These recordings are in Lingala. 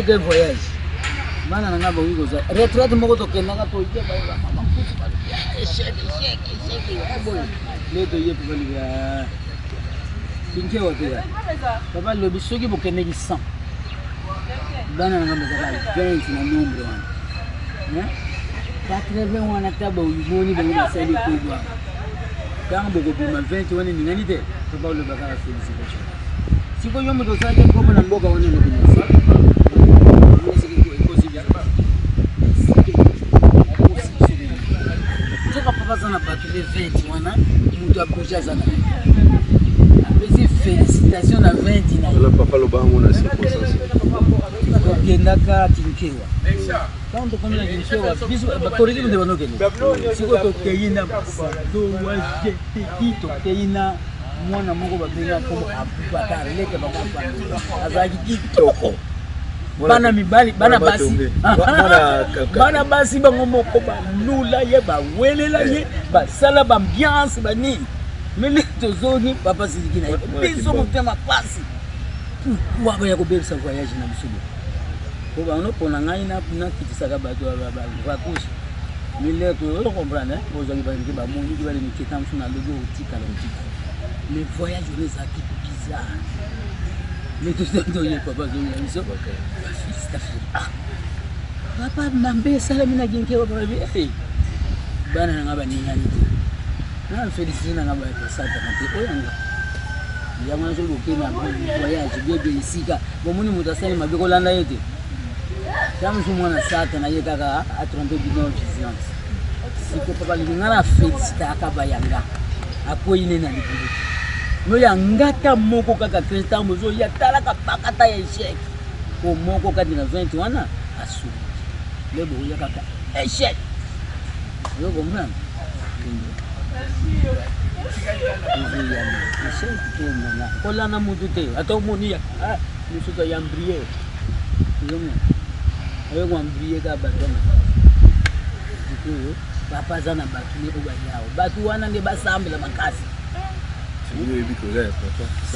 Quel voyage? Mana nanga ba wigo za retraite moko to kenanga to ike ba mama kusi ba échec boy le to ye pour ya binke wa te papa le bisoki bo kenegi 100 bana nanga ba 20 na nombre wana 80 wana taba uyiboni ba ina sali ko ba dans boko bima 20 wana ni ngani te papa le bakara félicitation siko yomo to sa ko na mboka wana le binasa na batule 20 wana mutu abuja zana bezi félicitations na 20 na le papa lo ba mona circonstance kendaka tinkewa quand on a une chose biso ba corriger de banoke siko to keyina do waje tito keyina mwana moko ba benga ko abubakar leke ba kwa azaki kitoko bana mibali bana basi bango moko ba lula ye ba welela ye ba sala ba ambiance ba ni mele tozoni papa sidiki na biso motema pasi wa ba ya ko bebisa voyage na msubo ko ba no pona ngai na kitisaka ba to ba vacances mele to comprendre bo zo ba ngi ba moni ba le miketam suna logo utika la utika les voyages les acquis bizarres. Mais tout ça, il n'y a pas besoin de ça. Papa, mambe, salamina, jinke, wa baba, bana nga ba ningani. Na féliciter nga ba ça ta oyanga. Ya mwanzo lokena voyage bebe isika. Bomuni mutasani mabiko landa yete. Kama mwana sata na ye kaka a tromper bidon vigilance. Siko papa lingana féliciter akabayanga. Akoyine na libudu. No ya ngata moko kaka Christian mozo ya talaka pakata ya échec. Ko moko kadi na 20 wana asu. Lebo ya kaka échec. Yo comprendre. Kola na mutu te, atau monia, musuka yang brie, yung, ayo ngambrie ka batona, itu, bapa sana batu ni ubanyao, batu wana ni basambe la makasi,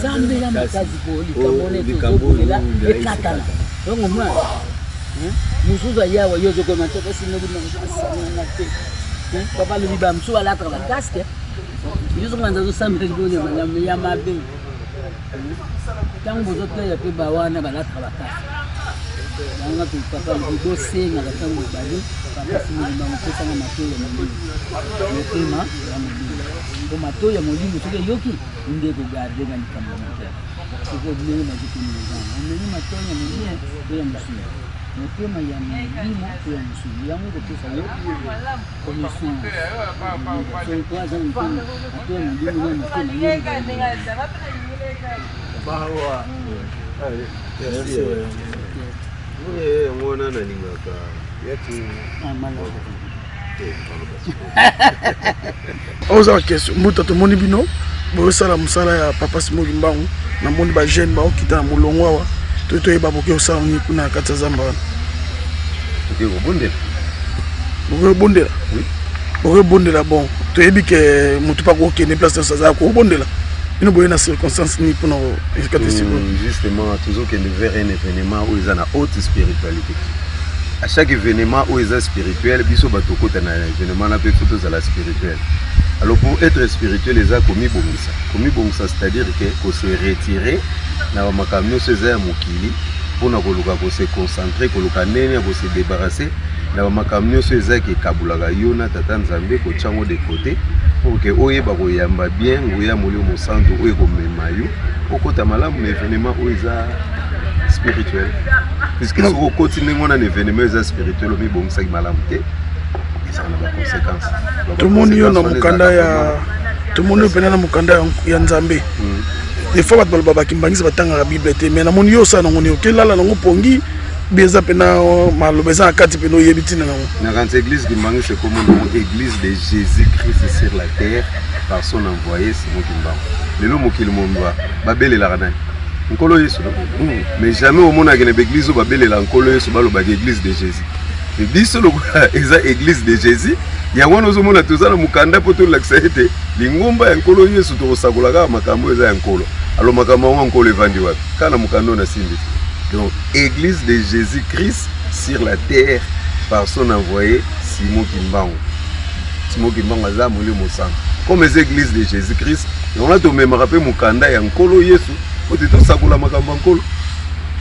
sambe la makasi poli, kamone tu zobu la, ekatana, yung umma, musuka yawa yozo kwa matoka sinobu na ngate, papa lu bibam su ala tra makasi. Juste quand on s'en met au niveau, il y a ma vie. Quand vous êtes là, il y a plus de bawana, il y a la travail. On a tout papa, il doit s'y aller, il y a tout le bali. Papa, si nous avons fait ça, on a tout le monde. Le tema, on a tout le monde. Nous sommes yoki, on doit regarder dans le camp. C'est pour dire que nous avons. On a dit maintenant, il y a mon lien, il y a mon lien. Le tema ya mlimo kwa msuli yangu kutoka yote commission so kwa zangu kwa mlimo na msuli bawa ngona na lingaka yatu oza question muta to moni bino bo sala musala ya papa Simon Mbangu na moni ba jeune ba okita na mulongo awa to yeba boke osala ni kuna kata zamba okay bondela boke bondela oui boke bondela bon to yebi ke mutu pa ko kene place de saza ko bondela ino boye na circonstance ni pour no efficacité justement toujours que vers un événement où ils ont la haute spiritualité. À chaque événement où ils sont spirituels, biso batoko tana événement na pe photos à la spirituelle. Alors pour être spirituel, les a commis bongisa. Commis bongisa, c'est-à-dire que qu'on se retirer na makamio se za mokili pour na koluka ko se concentrer koluka nene ko se débarrasser na makamio se za ke kabulaga yona tata nzambe ko chango de côté pour que oyeba ko yamba bien ngoya molio mo santo oye ko memayo okota malamu événement où ils a spirituel. Puisque si vous continuez à un événement spirituel, mais bon, ça malamu te, ça a des conséquences. Tout le monde est dans mukanda ya, tout le monde est dans mukanda ya Nzambe. Des fois, les baba qui mbangisa batanga la Bible te, mais na moni yo sa na moni oke lala na ngopongi, beza pena malobeza akati peno yebiti na ngo. Na grande église qui mbangisa c'est comme une église de Jésus-Christ sur la terre par son envoyé Simon Kimbangu. Lelo mokili mondwa babele la rana. Nkolo Yesu mais jamais au monde a une église où babele la nkolo Yesu baloba église de Jésus. Et biso lokola eza église de Jésus, ya wana ozomona tozala mukanda poto l'accès lingomba ya nkolo Yesu to sakolaka makambo eza ya nkolo. Alors makambo wa nkolo evandi wapi? Kana mukando na simbi. Donc église de Jésus-Christ sur la terre par son envoyé Simon Kimbangu. Simon Kimbangu aza mole mosanga. Comme les églises de Jésus-Christ, on a to même rappelé mukanda ya nkolo Yesu.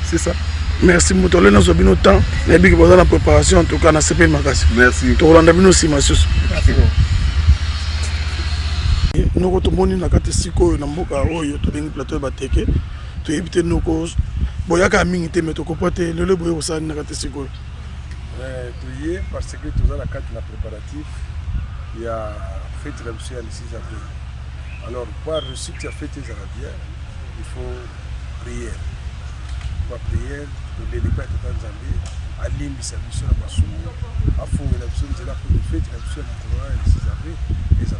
C'est ça. Merci beaucoup. Nous avons eu temps. Nous avons eu la préparation. En tout cas, merci. Merci. Nous avons eu aussi. Nous avons eu un plateau de plateau de Bateke. Nous avons eu un boyaka mingi mais to kopote le boyo ça na kati siko. Tuyé parce que tout ça la carte na préparatif. Il y a fête la monsieur le 6 avril. Alors pour réussir à fêter ça bien. Il faut prier. Pour prier, pour les débats de Tanzanie, à l'imbiser la mission à Massou, à fond la mission de la fête, la mission de la mission et ça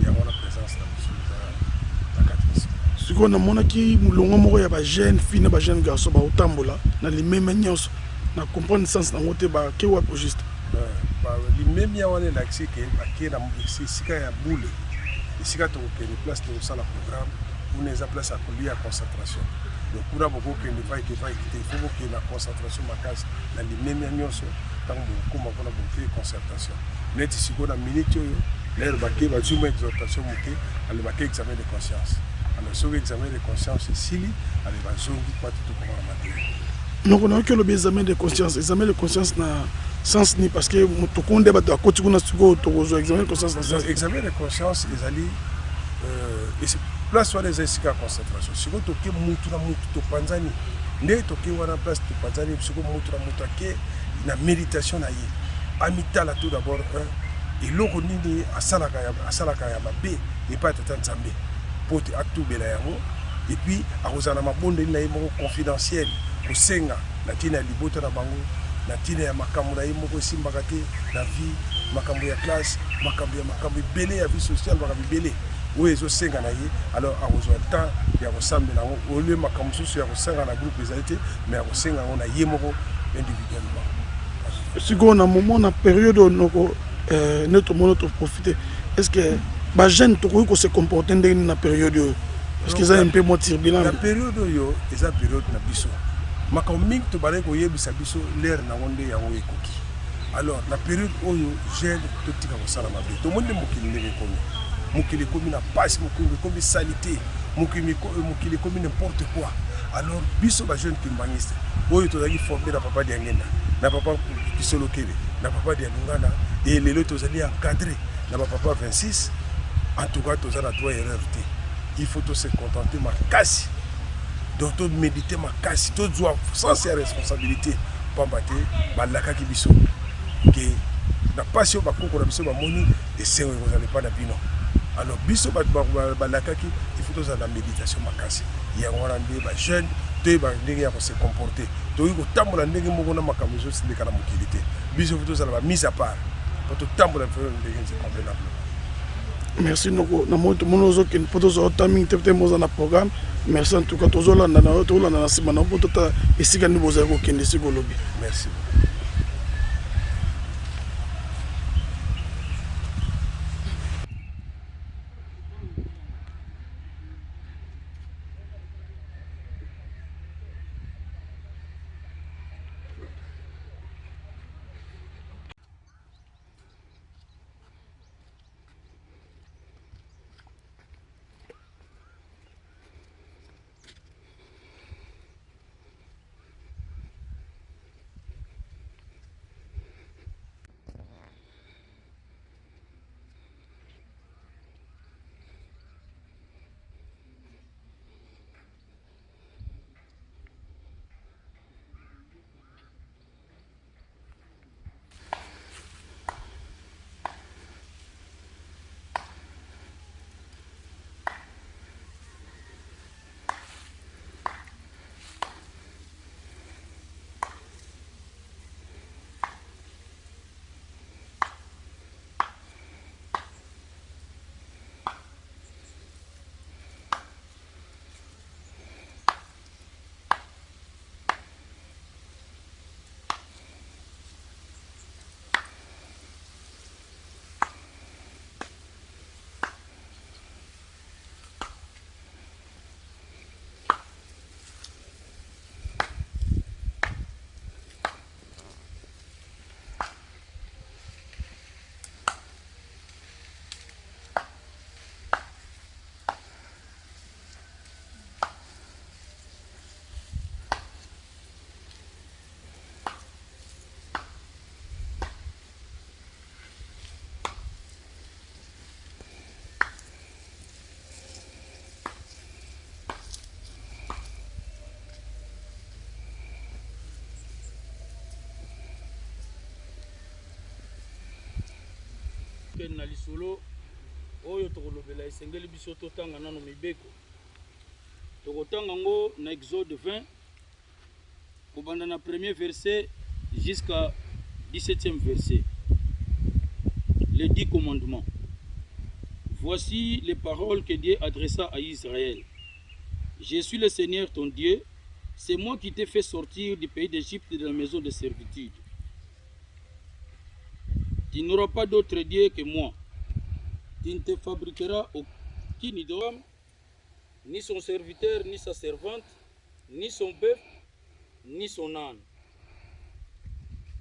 il y a la présence de la mission de la cathédrale. Ce qu'on a monaki, mulongo moko ya ba jeune fille na ba jeune garçon ba otambola na les mêmes nyonso na comprendre sens na ngote ba ke wa juste. Ba les mêmes ya wana l'accès que ba ke na sika ya boule. Sika to ke les places de ça la programme. On est à place à couler à concentration. Donc, pour beaucoup qui ne va pas quitter, il faut qu'il y ait la concentration ma case dans les mêmes nions tant que comme on a beaucoup concentration. Net ici qu'on a minute l'air baquet va jouer exhortation moquée à le baquet examen de conscience. Alors sur examen de conscience ici, elle va jouer pas tout comme on a dit. Donc on a que le examen de conscience. Examen de conscience na sens ni parce que tout compte débat à côté qu'on a sur to examen de conscience. Examen de conscience les alliés place soit les inscrits à concentration. Si vous toquez moutura moutou panzani, ne toquez wana place to panzani, si vous moutura moutake, la méditation na yi. Amita la tout d'abord et l'eau nini à salaka ya mabe et pas de tanzambe. Pote actu belayamo et puis à rosana mabonde na yimo confidentiel, au senga, la tina libota na bango, la tina ya makambo na yimo simbakate, la vie, makambo ya classe, makambo belé, la vie sociale, makambo belé. oyo ezosenga na ye alors akozwa temps ya kosambela yango olie makambo mosusu ya kosenga na groupe ezali te mais ya kosenga yango na ye moko individuellement. sikoyo na moment na période oyo noko nde tomoni toprofite est ce que bajeune tokoki kose comporte ndenge nini na période oyo parce que eza un peu mo turbulent na période oyo eza période na biso makambo mingi tobandaki koyebisa biso lere nango nde yango ekoki alors na période oyo jeune totika kosala mabe tomoni nde mokili ndenge ekomi mokili ekomi na pasi mokili ekomi salité mokili ekomi n'importe quoi alors biso bajeune kimbangiste oyo tozalaki formé na papa diangenda na papa kisolokele na papa dialungana et lelo tozali encadré na bapapa 26 en tout cas toza na droit erreur te il faut se contenter makasi donc to méditer makasi tozwa sens ya responsabilité pamba te balakaki biso ke na pasi oyo bakoko na biso bamoni esengo ekozala epa na bino alors biso balakaki il faut tozala na méditation makasi yango wana nde bajeune toyeba ndenge ya kose comporter tokoki kotambola ndenge moko na makambo ezosileka na mokili te biso faut tozala bamise à part po totambola ndenge nzi convenable. Merci noko na moto monozo kin poto zo timing tete moza na programme merci en tout cas tozolanda na tozolanda na sima na poto ta esika ni boza ko kende siko lobi merci. na lisolo oyo tokolobela esengeli biso totanga nano mibeko tokotanga ngo na Exode 20 kobanda na premier verset jusqu'à 17e verset les 10 commandements. Voici les paroles que Dieu adressa à Israël. Je suis le Seigneur ton Dieu, c'est moi qui t'ai fait sortir du pays d'Égypte de la maison de servitude. Tu n'auras pas d'autre Dieu que moi. Tu ne te fabriqueras aucune idole, ni son serviteur, ni sa servante, ni son bœuf, ni son âne.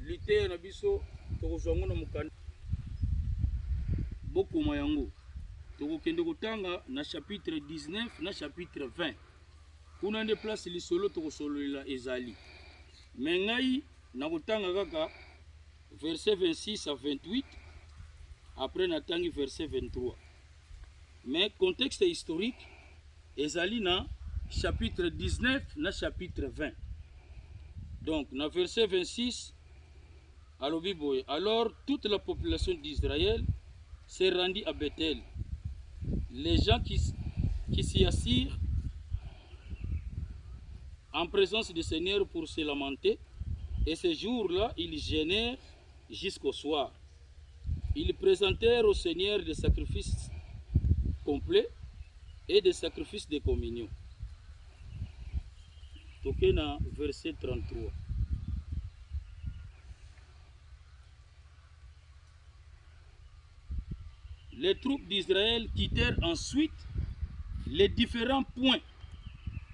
Lité na biso tokozwango na mukanda bokoma yango tokokende kotanga na chapitre 19 na chapitre 20 kuna nde place lisolo tokosololela ezali me ngai na kotanga kaka verset 26 à 28 après natangi verset 23 mais contexte historique ezali na chapitre 19 na chapitre 20 donc na verset 26 alors toute la population d'Israël s'est rendue à Bethel. Les gens qui s'y assirent en présence du Seigneur pour se lamenter, et ce jour-là, ils jeûnèrent jusqu'au soir. Ils présentèrent au Seigneur des sacrifices complet et des sacrifices de communion. Tokena verset 33. Les troupes d'Israël quittèrent ensuite les différents points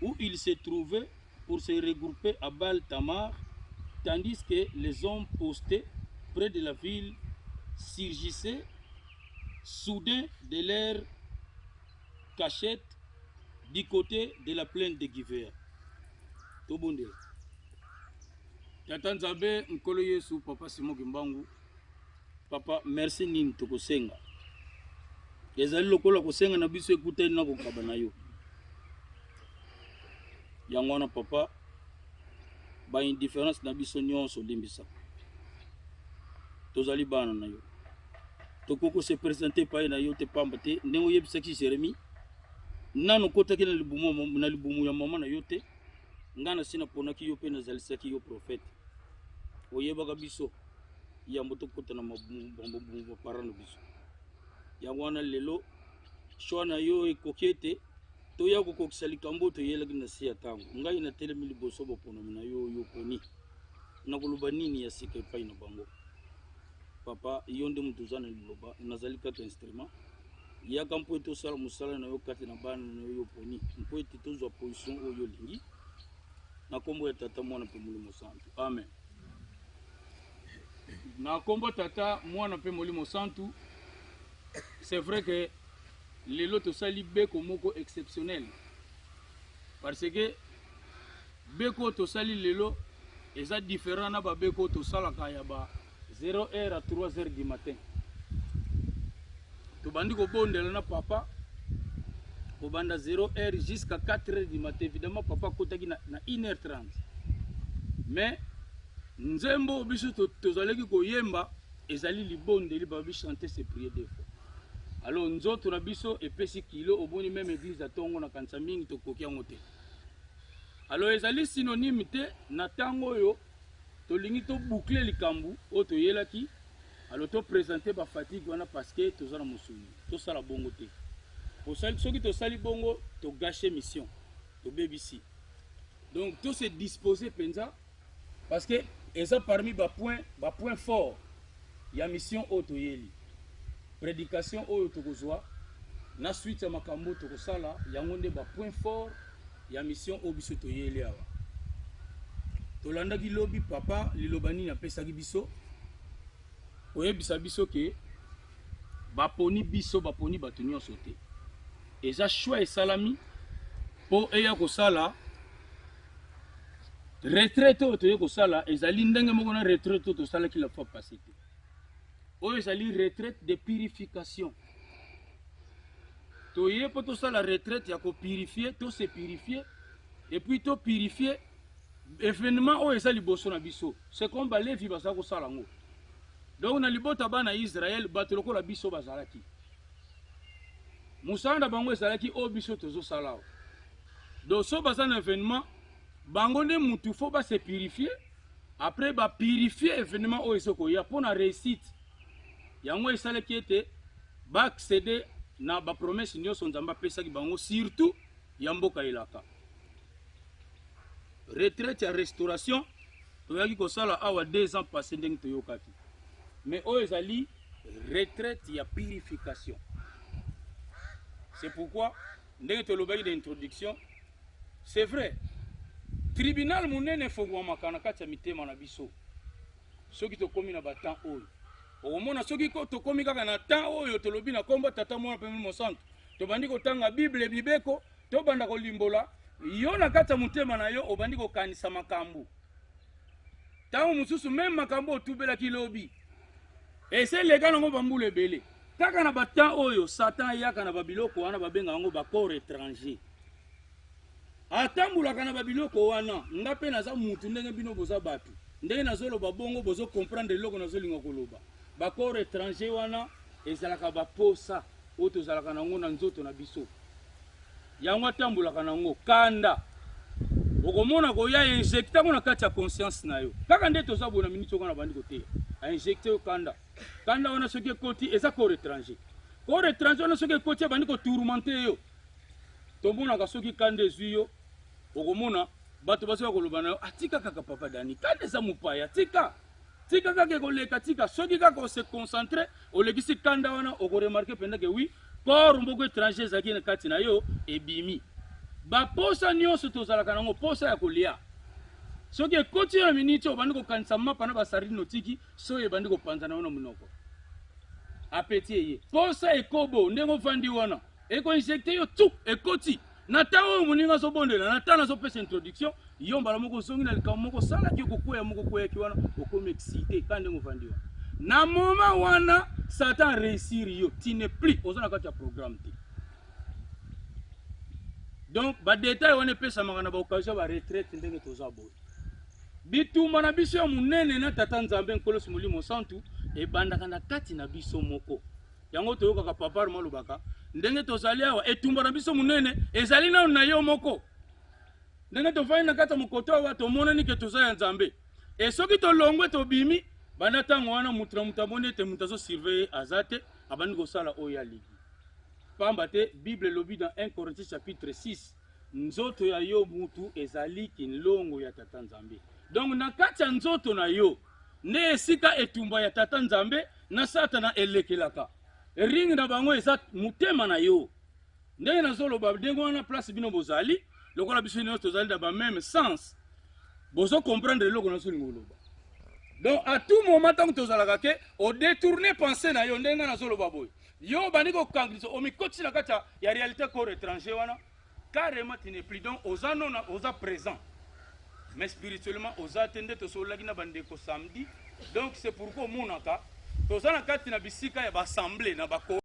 où ils se trouvaient pour se regrouper à Baal-Tamar, tandis que les hommes postés près de la ville surgissaient soudain de leur cachette du côté de la plaine de Givea. Tobonde. Tatanzabe nkolo Yesu papa Simon Kimbangu. Papa merci nini tokosenga. Ezali lokola kosenga na biso ekutani na kokaba na yo. Yango wana papa ba indifférence na biso nyonso limbisa. Tozali bana na yo. Tokoko se présenter pa na yo te pamba te ndengo yebisa ki Jérémie. Nano kota kena na libumu ya mama na yo te. Ngana sina ponaki yo pe na zalisaki yo prophète. Oyeba biso ya moto kota na mabumu parano biso. Yango wana lelo shwana yo ekokete to ya kokokisa likambo to yela gina siya tango ngai na telemi liboso bopono na yo yo poni na kuluba nini ya sika epai na bango papa yo nde mutu zana liloba nazali kaka instrument ya kampo to sala musala na yo kati na bana na yo poni mpo ete tozwa position oyo lingi na kombo ya tata mwana pe mulimo santu amen na kombo tata mwana pe mulimo santu. C'est vrai que les lots sali beko moko exceptionnel parce que beko to sali lelo est différent na ba beko to sala kaya ba 0h à 3h du matin to bandi ko bondela na papa ko banda 0h jusqu'à 4h du matin évidemment papa kotaki na 1h30 mais nzembo biso to zaleki ko yemba ezali libonde li ba bi chanter ses prières des fois. Alors nous autres na biso epesi kilo oboni même église à tongo na kanisa mingi to kokia ngote. Alors ezali synonyme te na tango yo to lingi to boucler likambu o to yelaki alors to présenter ba fatigue wana parce que to zana musuni to sala bongo te. Pour ça soki to sali bongo to gâcher mission to BBC. Donc tout se disposer penza parce que eza parmi ba point fort ya mission o to yeli. Prédication oyo tokozwa na suite ya makambo tokosala yango nde ba point fort ya mission obiso toyele awa tolandaki lobi papa lilobani na pesaki biso oyebisa biso ke baponi biso baponi bato nyonso te eza choix esalami po eya kosala retraite oyo toye kosala ezali ndenge moko na retraite oyo tosalaki la fois passée te oyo ezali retraite de purification toye po tosala retraite ya kopurifier to se purifier et puis to purifier événement oyo eza liboso na biso c'est comme balevi baza kosala ngo donc na libota bana Israël bato lokola biso bazalaki musala na bango ezalaki oyo biso tozosala donc so baza na événement bango nde mutu fo ba se purifier après ba purifier événement oyo ezokoya po na réussite yango esalaki ete ba accéder na ba promesse nyonso nzambe apesaki bango surtout ya mboka elaka retraite ya restauration toyaki kosala awa 2 ans passé ndenge toyokaki mais oyo ezali retraite ya purification. C'est pourquoi ndenge tolobaki d'introduction c'est vrai tribunal munene fogwamaka na kati ya mitema na biso soki tokomi na batemps oyo omona soki ko tokomi kaka na temps oyo tolobi na kombo tata mwana pe mosantu tobandi kotanga bible bibeko tobanda kolimbola yo na kati ya mutema na yo obandi kokanisa makambo tango mususu même makambo otubelaki lobi ese lega nango bambula ebele kaka na batemps oyo satan yaka na babiloko wana babenga yango corps étranger atambulaka na babiloko wana nga pe naza mutu ndenge bino boza batu ndenge nazoloba bongo bozo comprendre eloko nazolinga koloba corps étranger wana ezalaka baposa oyo tozalaka nango na nzoto na biso yango atambulaka nango kanda okomona koya injecta ngo na kati ya conscience na yo kaka nde toza bona minute okana bandi koteya a injecter yo kanda wana soki ekoti eza corps étranger corps étranger wana soki ekoti bandi kotourmente yo tomonaka soki kande ezwi yo okomona bato basoka koloba na yo atika kaka papa Dani kande eza mopaya tika kaka ekoleka tika soki kaka ose concentre olekisi kanda wana okoremarke mpenza ke wi corps mboko étranger ezalaki na kati na yo ebimi baposa nyonso tozalaka nango posa ya kolia soki ekoti na miniti obandi kokanisa mapa na basarine otiki so ebandi kopanza na yo na monoko apeti eye posa ekobo ndenge ofandi wana eko-injecte yo tu ekoti na ntango oyo moninga azobondela na ntango azopesa introduction yo mbala moko ozongi na likambo moko osalaki kokwea moko kweyaki wana okomi excité ka ndenge ofandi wana na moma wana Satan réussir yo tu n'es plus oza na kati ya programme te donc badetail wana epesamaka na baoccasion ya baretraite ndenge toza boye bitumba na biso ya monene na tata Nzambe Nkolosi Molimo Santu ebandaka na kati na biso moko yango toyokaka papa malobaka ndenge tozali awa etumba na biso monene ezali na yo moko ndenge tofai na kati ya mokoto awa tomonani ke toza ya Nzambe e soki tolongwe tobimi banda ntango wana mutu na mutu aboni ete mutu azosurveille aza te abandi kosala oyo aliki pamba te Bible elobi dans 1 Corinthiens chapitre 6 nzoto ya yo mutu ezali kinlongo ya tata Nzambe donc na kati ya nzoto na yo nde esika etumba ya tata Nzambe na Satana elekelaka ring na bango eza mutema na yo ndenge nazoloba ndenge wana place bino bozali lokola biso nyonso tozali na ba même sens bozo comprendre eloko nazolinga koloba donc à tout moment tant que tozalaka ke o détourner pensée na yo ndenge nazoloba boye yo bandi kokangisa omikoti na kati ya réalité corps étranger wana carrément tu n'es plus donc oza nona oza présent mais spirituellement oza attendre tosolaki na bandeko samedi donc c'est pourquoi omonaka toza na kati na bisika ya bassemblée na bako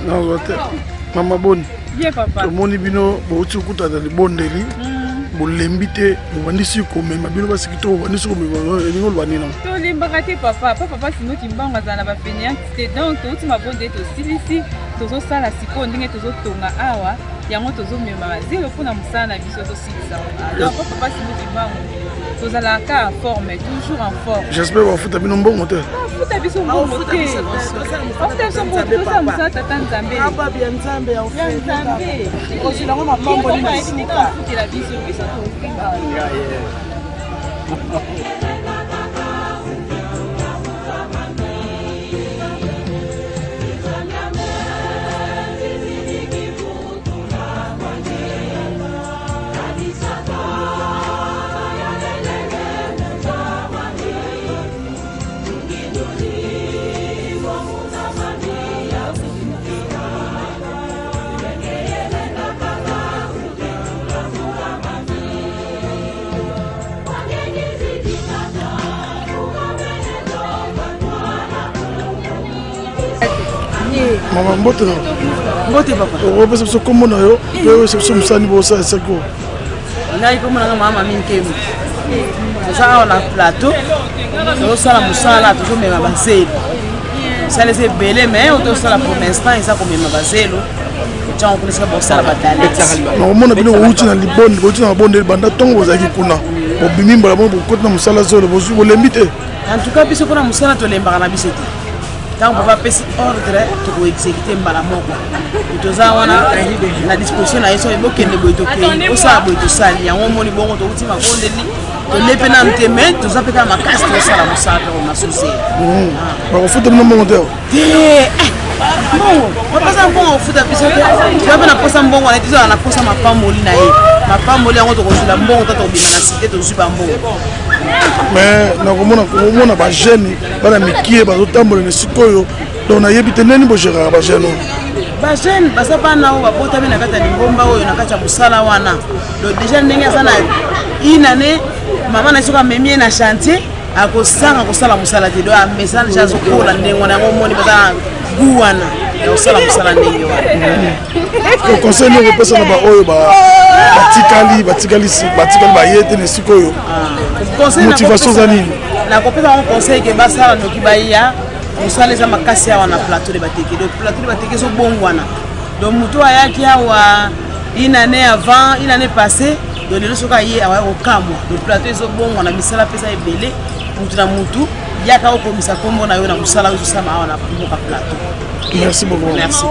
Non, Maman Bonne. Bien, papa. Tomoni bino bauti okutana libondeli bolembi te bobandisi komema bino basiki to bobandisi komema elingi oloba nini tolimbaka te papa papa sinoki mbango azala na bafeniance te donc touti mabonde tosilisi tozosala sikoyo ndenge tozotonga awa yango tozomema bazelo mpona mosala na biso tosilisa alors papa sinoki mbango tozalaka en forme toujours en forme. J'espère bafuta bino mbongo te bafuta biso mbongo te bafuta biso mbongo tosala mosala tata Nzambe ya Nzambe ya Nzambe osilango mapambo ni masika la biso biso Maman mbote na mbote papa opesa biso kombo na yo pe opesa biso mosani bosala seko ngai kombo na mama Minkemu toza awa na plateau tozosala mosala tozomema bazelo mosala eza ebele mais otosala pour l'instant eza komema bazelo otiango kuna esika bosala batalent nakomona bino bouti na libonde bouti na mabondeli banda ntongo bozalaki kuna bobimi mbala mo bokoti na mosala zolo bolembi te en tout cas biso mpona mosala tolembaka na biso te ntango papa apesi ordre tokoexécute mbala moko toza wana na disposition na ye so ebokende boye tokei osala boye tosali yango omoni bongo touti mabondeli tole pe na nteme toza pe kaka makasi tosala mosala mpe na sose bakofuta bino mbongo te mbongo bapesa mbongo kofuta biso te toza mpe na posa mbongo na ye tozala na posa mapamboli na ye mapamboli yango tokozwila mbongo ta tobima na site tozwi bambongo mais nakomona bajeune bana mikie bazotambola na sikoyo donc nayebi te ndeni bogéraka bajeune oyo bajeune baza bana oyo babotami na kati ya lingomba oyo na kati ya mosala wana donc déjà ndenge aza na inane mama na soki amemi ye na chantier akosanga kosala mosala te donc amesa deja azokola ndenge wana yango omoni baza gu wana ya kosala mosala ndenge wana conseil nini okopesa na baoyo batikali baye te na esika oyo motivation za nini nakopesa yango conseil ke basala noki baya mosala eza makasi awa na plateau de bateke donc plateau de bateke ezobongwana donc moto ayaki awa une année avant une année passée donc lelo soki aye awaya kokamwa donc plateau ezobongwana misala mpeza ebele mutu na mutu yaka okomisa nkombo na yo na mosala oyo ezosama awa na mboka plateau. Merci beaucoup. Merci.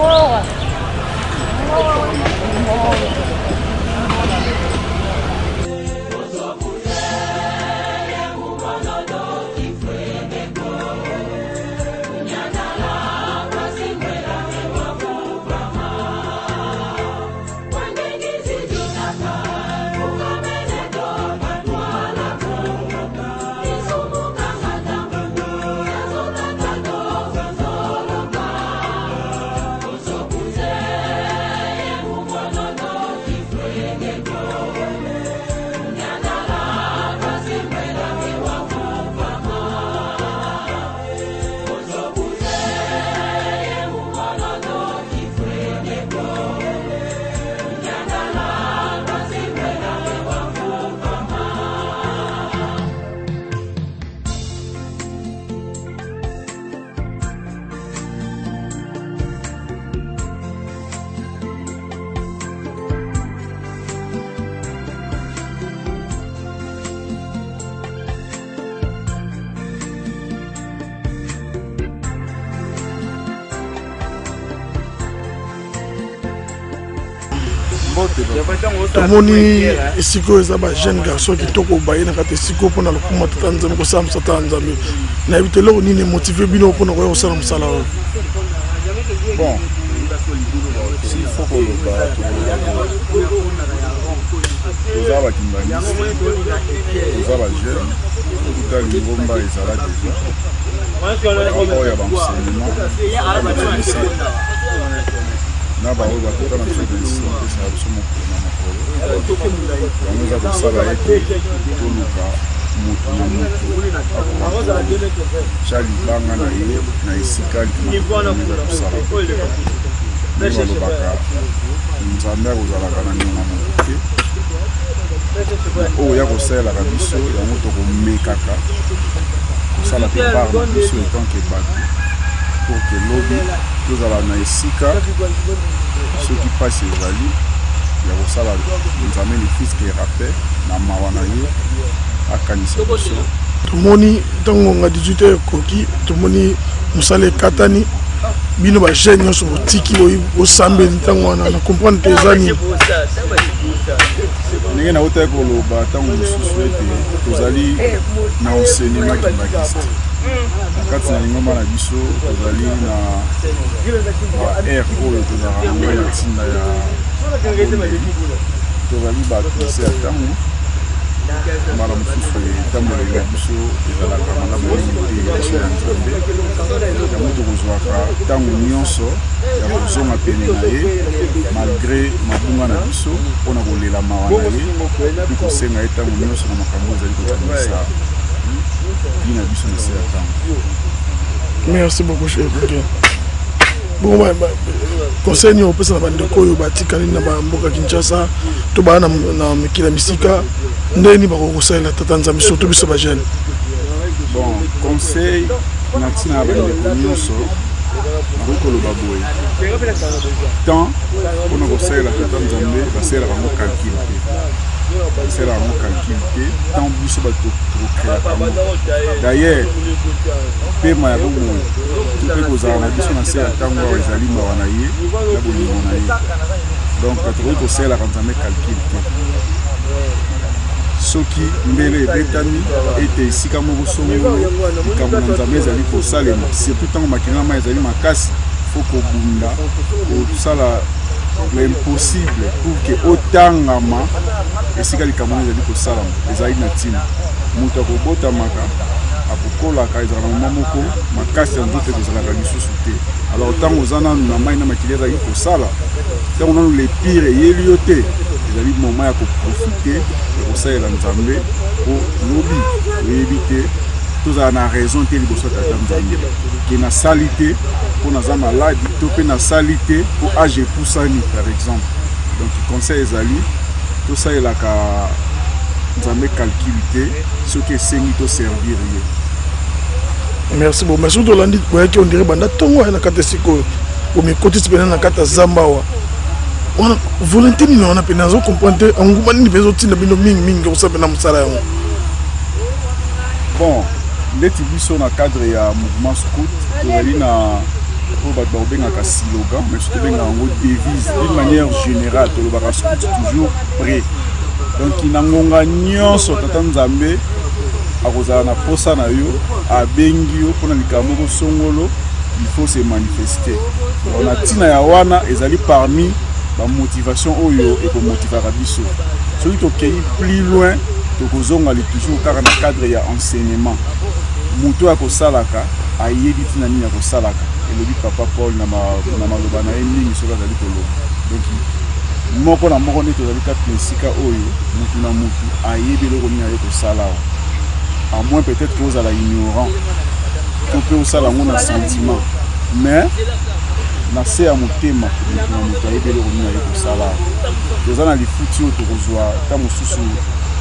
tomoni esika oyo eza bajeune garçon kitoko baye na kati esika mpona lokuma tata nzambe kosala mosala ya nzambe nayebi te eloko nini emotive bino mpona koya kosala mosala oyo bon s'il faut koloba toza bakimbangisi toza bajeune tuta lingomba ezala deja oyo ya baenseignement na baoyo batota na biso bensina mpesaka biso mokolo na mokolo yango eza kosala ete toluka motu na motu akoa libanga na ye na esika eza kosala nde balobaka nzambe akozalaka na nionga motu te oyo ya kosalelaka biso yango tokomekaka kosala mpe bar na biso etanke bato pour que lobi tozala na esika soki mpasi ezali ya kosala nzambe le fiske rappel na mawa na ye akanisa biso tomoni ntango nga 18 ekoki tomoni mosala ekatani bino bajeune nyonso botiki osambeli ntango wana na comprendre te eza nini ndenge nautaki koloba ntango mosusu ete tozali na enseignement kimbangiste na kati na lingomba na biso tozali na baare oyo tozalaka yango na ntina ya tozali bakrise ya ntango mbala mosusu etamboleli na biso ezalaka malamu mingi te biso ya nzambe yango tokozwaka ntango nyonso ya kozonga pene na ye malgré mabunga na biso mpona kolela mawa na ye mpe kosenga ye ntango nyonso na makambo ezali kokanisa na biso na se ya ntango. Merci beaucoup cher Bouquet. Bon conseil nini opesa na bandeko oyo batikali na bamboka Kinshasa to baa na mikila misika ndeni bakokosalela tata nzambe surtout biso bajeune. Bon conseil na ntina ya bandeko nyonso nakoki koloba boye temps mpona kosalela tata nzambe basalelaka yango calcul te basalelaka yango calcul te temps biso bato tokokreaka yango d'ailleurs pema ya bomoi mpe kozala na biso na se ya ntango awa ezali mawa na ye na bolingo na ye donc tokoki kosalelaka nzambe calcul te soki mbele ebetami ete esika moko songolo likambo na nzambe ezali kosalema surtout ntango makinama ezali makasi fo kobunda kosala l'impossible pour que otangama esika likambo ezali kosalama ezali na ntina moto akobotamaka akokolaka ezalaka moma moko makasi ya nzoto ekozalaka lisusu te alors ntango oza nanu na mai na makili ezali kosala ntango nanu le pire eyeli yo te ezali moma ya koprofite ya kosalela nzambe po lobi oyebi te tozala na raison te liboso ya tata nzambe ke nasali te mpo naza maladi to mpe nasali te mpo age epusani par exemple donc conseil ezali tosalelaka nzambe calcule te soki esengi toservir ye. Merci beaucoup. Merci to landi boyaki on dirait banda tongo na kata siko o mi kotisi pena na kata zambawa. On volonté ni on a pena zo comprendre nguma ni bezo tinda bino mingi ko sapena musala yango. Bon, ndeti biso na cadre ya mouvement scout tozali na po bato babengaka slogan mais surtout bengaka yango devise d'une manière générale tolobaka scout toujours prêt. Donc inangonga nyonso tata nzambe akozala na posa na yo abengi yo mpona likambo moko songolo il faut se manifester. On a ntina ya wana ezali parmi bamotivation oyo ekomotivaka biso soki tokei plus loin tokozonga li toujours kaka na cadre ya enseignement moto akosalaka ayebi ntina nini akosalaka elobi papa Paul na maloba na ye mingi soki azali koloba donc moko na moko nde tozali kaka esika oyo mutu na mutu ayebi eloko nini aye kosala awa à moins peut-être que vous allez ignorant qu'on peut aussi la mon sentiment mais na se à mon thème na mutaye belo ko na ko sala vous allez les foutu autorozoa ta mosusu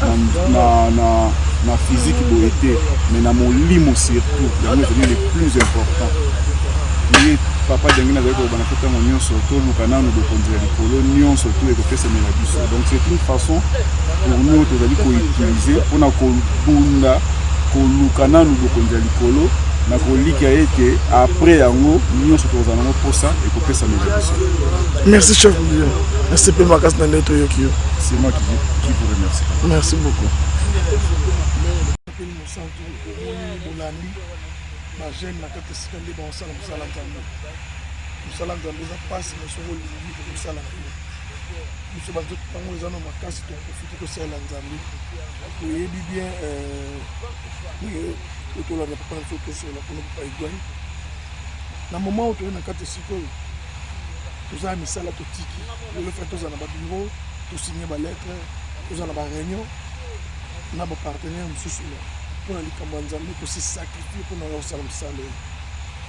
na physique bo été mais na mon limo surtout le plus important ni papa dengina ko bana feta mo nyonso to lukana no do konzela likolo nyonso to e ko pesa na biso donc c'est une façon pour nous de aller ko utiliser pour na ko bunda kolukana no do konzela likolo na ko lika ete après yango nyonso to zana no posa e ko pesa na biso. Merci chef Dieu. Merci pour ma casse na neto yokio. C'est moi qui vous remercie. Merci beaucoup. Ma jeune na kati sikandi ba osala musala nzambe musala nzambe za pasi na soko lingi musala nzambe biso bazo tango ezana makasi to profiter ko sala nzambe oyebi bien to la na papa nso to sala ko pa igwani na moment où to na kati siko tozala misala to tiki le fait tozala ba bureau to signer ba lettre tozala ba réunion na ba partenaire mususu pour les Kambanzambi pour se sacrifier pour nous faire le salaire.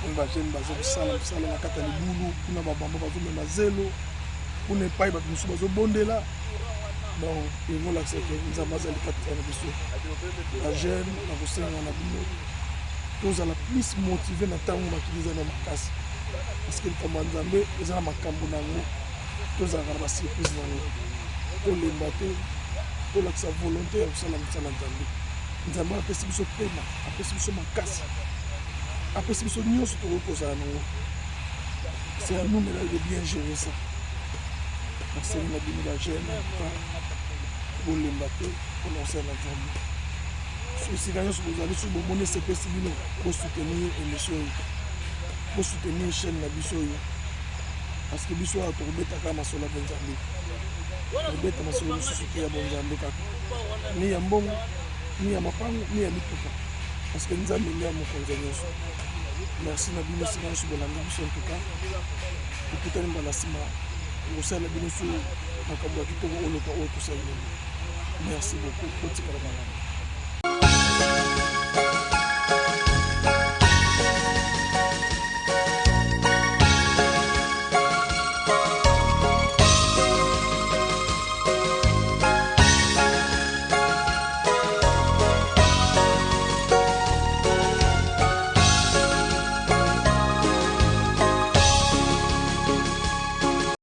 On va jeune bazo salaire na kata libulu kuna babamba bazo mema zelo pour ne pas ba musu bazo bondela. Donc il faut l'accepter nous avons les kata na biso. La jeune na kosenga na bino. Tous à la plus motivé na tango bakiliza na makasi. Parce que Kambanzambi ezana makambo na ngo. Tous à la surprise na ngo. Pour les battre pour la volonté ya kusala mtsala nzambe. Nzambe apesi biso pema apesi biso makasi apesi biso nyonso tokozala nango c'est à nous de bien gérer ça parce que na bino ba jeune pas bolemba te mpona kosala nzambe esika nyonso bozali so bomoni esepesi bino bosoutenir émission oyo bosoutenir chaîne na biso oyo parce que biso awa tokobetaka masolo ya bonzambe tokobeta masolo mosusu te ya bonzambe kaka ni ya mbongo ni ya mapango ni ya mituka parce que nzambe nde ya mokonzi nyonso merci na bino sika nyonso bolanda biso en tout cas tokutani mbala nsima kosala bino so makambo ya kitoko oloka oyo tosaleli merci beaucoup otikala malamu.